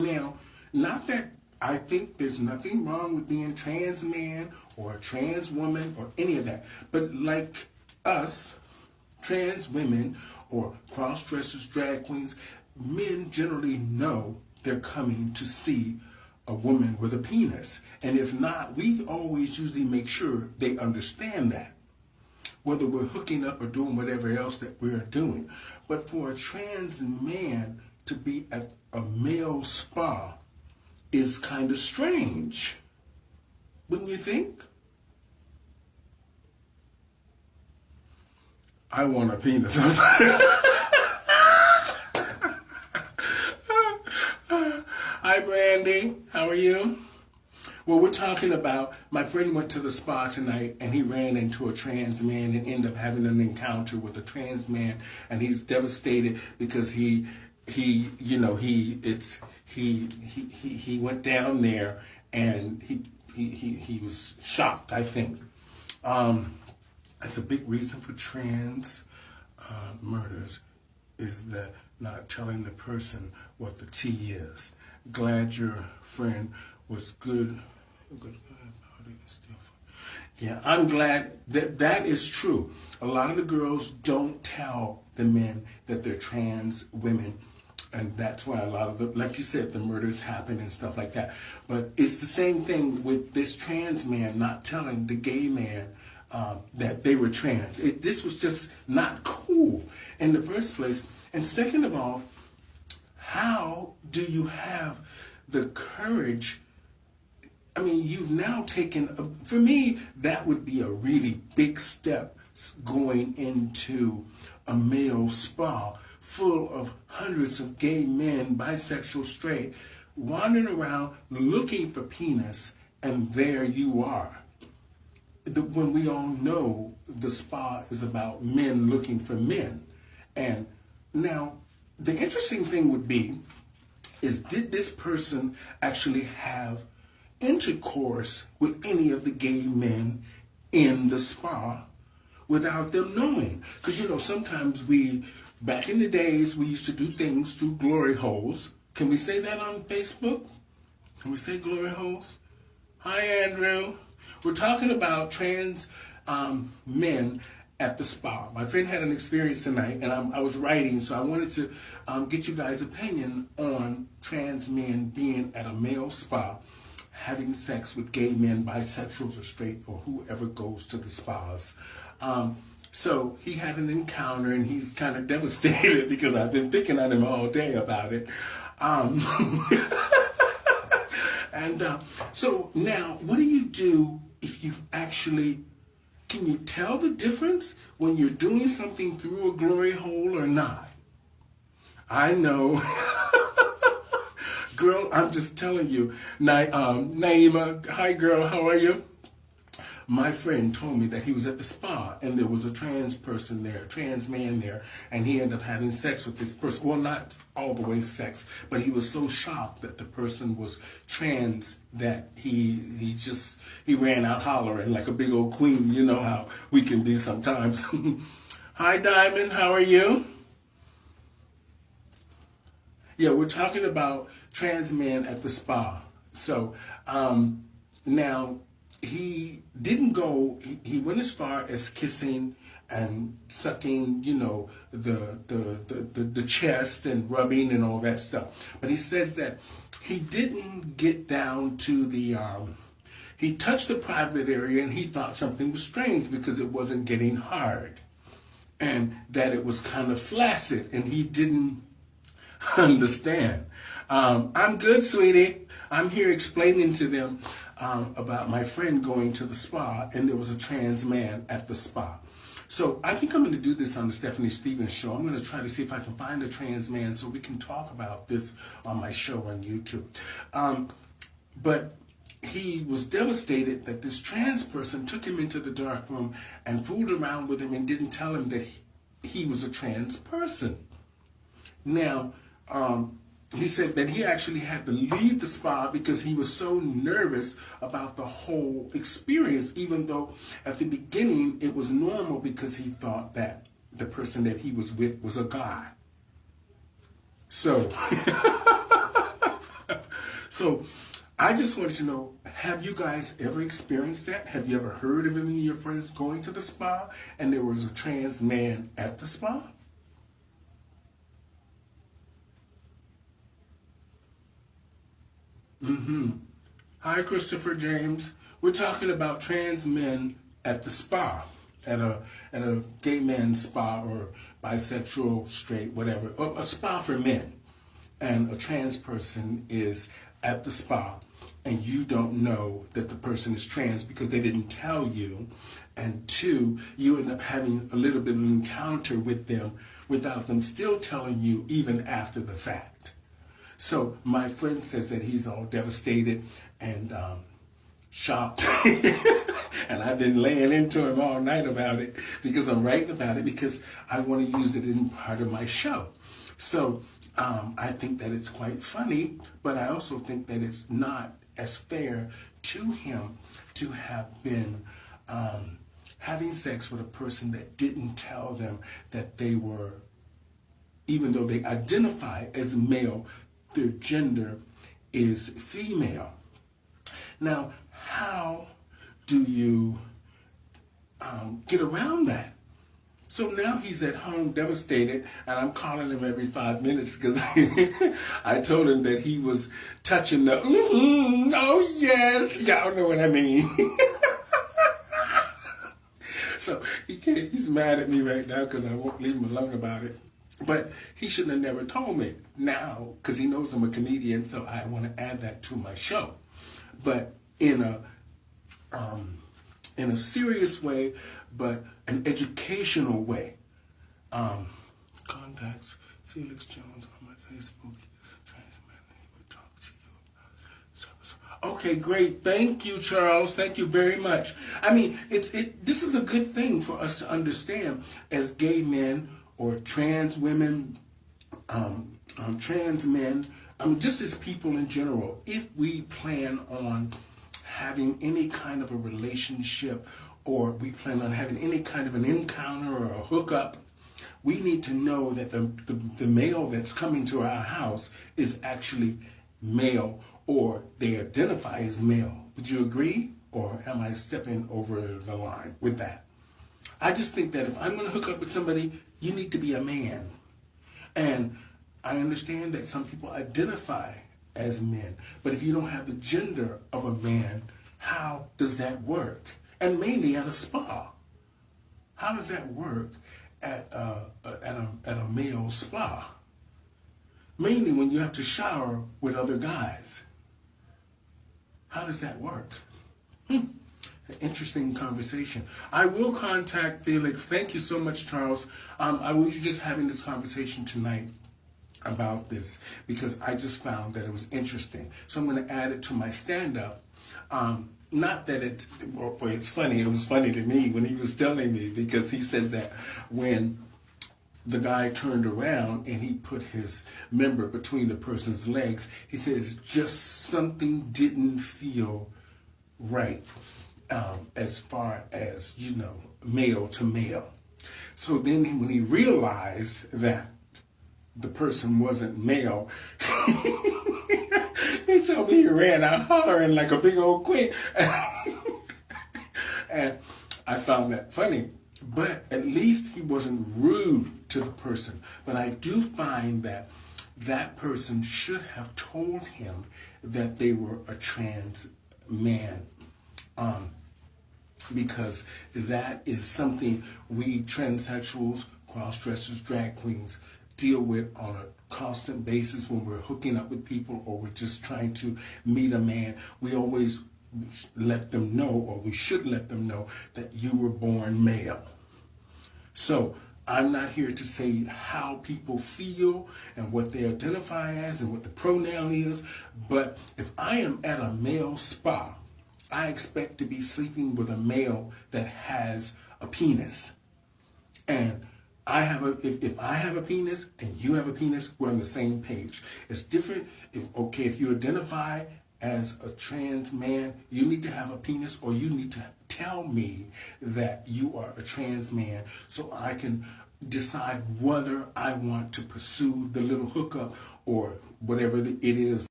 Now, not that I think there's nothing wrong with being trans man or a trans woman or any of that, but like us, trans women or cross dressers, drag queens, men generally know they're coming to see a woman with a penis. And if not, we always usually make sure they understand that, whether we're hooking up or doing whatever else that we're doing. But for a trans man to be at a male spa is kind of strange, wouldn't you think? I want a penis. Hi, Brandy. How are you? Well, we're talking about my friend went to the spa tonight and he ran into a trans man and ended up having an encounter with a trans man, and he's devastated because he went down there and he was shocked, I think. That's a big reason for trans murders, is that not telling the person what the T is. Glad your friend was good. Yeah, I'm glad that that is true. A lot of the girls don't tell the men that they're trans women, and that's why a lot of the, like you said, the murders happen and stuff like that. But it's the same thing with this trans man not telling the gay man that they were trans. This was just not cool in the first place. And second of all, how do you have the courage? I mean, you've now taken, for me, that would be a really big step, going into a male spa full of hundreds of gay men, bisexual, straight, wandering around looking for penis, and there you are. When we all know the spa is about men looking for men. And now, the interesting thing would be, is did this person actually have intercourse with any of the gay men in the spa without them knowing? Because, you know, sometimes back in the days, we used to do things through glory holes. Can we say that on Facebook? Can we say glory holes? Hi, Andrew. We're talking about trans men at the spa. My friend had an experience tonight, and I was writing, so I wanted to get you guys' opinion on trans men being at a male spa, having sex with gay men, bisexuals or straight, or whoever goes to the spas. So he had an encounter, and he's kind of devastated because I've been thinking on him all day about it. And so now, what do you do if you've actually, can you tell the difference when you're doing something through a glory hole or not? I know. Girl, I'm just telling you. Naima, hi girl, how are you? My friend told me that he was at the spa and there was a trans person there, a trans man there, and he ended up having sex with this person. Well, not all the way sex, but he was so shocked that the person was trans that he ran out hollering like a big old queen. You know how we can be sometimes. Hi Diamond, how are you? Yeah, we're talking about trans men at the spa. So now, he didn't go, he went as far as kissing and sucking, you know, the chest and rubbing and all that stuff. But he says that he didn't get down to he touched the private area and he thought something was strange because it wasn't getting hard. And that it was kind of flaccid and he didn't understand. I'm good, sweetie. I'm here explaining to them about my friend going to the spa, and there was a trans man at the spa. So I think I'm going to do this on the Stephanie Stevens show. I'm going to try to see if I can find a trans man so we can talk about this on my show on YouTube. But he was devastated that this trans person took him into the dark room and fooled around with him and didn't tell him that he was a trans person. Now, he said that he actually had to leave the spa because he was so nervous about the whole experience, even though at the beginning it was normal because he thought that the person that he was with was a guy. So, So I just wanted to know, have you guys ever experienced that? Have you ever heard of any of your friends going to the spa and there was a trans man at the spa? Hi, Christopher James. We're talking about trans men at the spa, at a gay men's spa or bisexual, straight, whatever, or a spa for men. And a trans person is at the spa, and you don't know that the person is trans because they didn't tell you. And two, you end up having a little bit of an encounter with them without them still telling you even after the fact. So my friend says that he's all devastated and shocked. And I've been laying into him all night about it because I'm writing about it because I want to use it in part of my show. So I think that it's quite funny, but I also think that it's not as fair to him to have been having sex with a person that didn't tell them that they were, even though they identify as male, their gender is female. Now, how do you get around that? So now he's at home devastated, and I'm calling him every 5 minutes because I told him that he was touching the, oh yes, y'all know what I mean. So he's mad at me right now because I won't leave him alone about it. But he shouldn't have never told me now because he knows I'm a comedian, so I want to add that to my show. But in a serious way, but an educational way. Contacts Felix Jones on my Facebook. Transmen, he would talk to you. Okay, great. Thank you, Charles. Thank you very much. I mean, this is a good thing for us to understand as gay men or trans women, trans men, just as people in general. If we plan on having any kind of a relationship or we plan on having any kind of an encounter or a hookup, we need to know that the male that's coming to our house is actually male or they identify as male. Would you agree? Or am I stepping over the line with that? I just think that if I'm going to hook up with somebody, you need to be a man. And I understand that some people identify as men, but if you don't have the gender of a man, how does that work? And mainly at a spa. How does that work at a male spa? Mainly when you have to shower with other guys. How does that work? An interesting conversation. I will contact Felix. Thank you so much, Charles. I was just having this conversation tonight about this because I just found that it was interesting. So I'm going to add it to my stand-up. Not that it's funny. It was funny to me when he was telling me because he said that when the guy turned around and he put his member between the person's legs, he says just something didn't feel right as far as, male to male. So then when he realized that the person wasn't male, he told me he ran out hollering like a big old queen. And I found that funny. But at least he wasn't rude to the person. But I do find that that person should have told him that they were a trans man. Because that is something we transsexuals, cross-dressers, drag queens deal with on a constant basis when we're hooking up with people or we're just trying to meet a man. We always let them know, or we should let them know, that you were born male. So I'm not here to say how people feel and what they identify as and what the pronoun is, but if I am at a male spa, I expect to be sleeping with a male that has a penis. And if I have a penis and you have a penis, we're on the same page. It's different if you identify as a trans man, you need to have a penis, or you need to tell me that you are a trans man so I can decide whether I want to pursue the little hookup or whatever it is.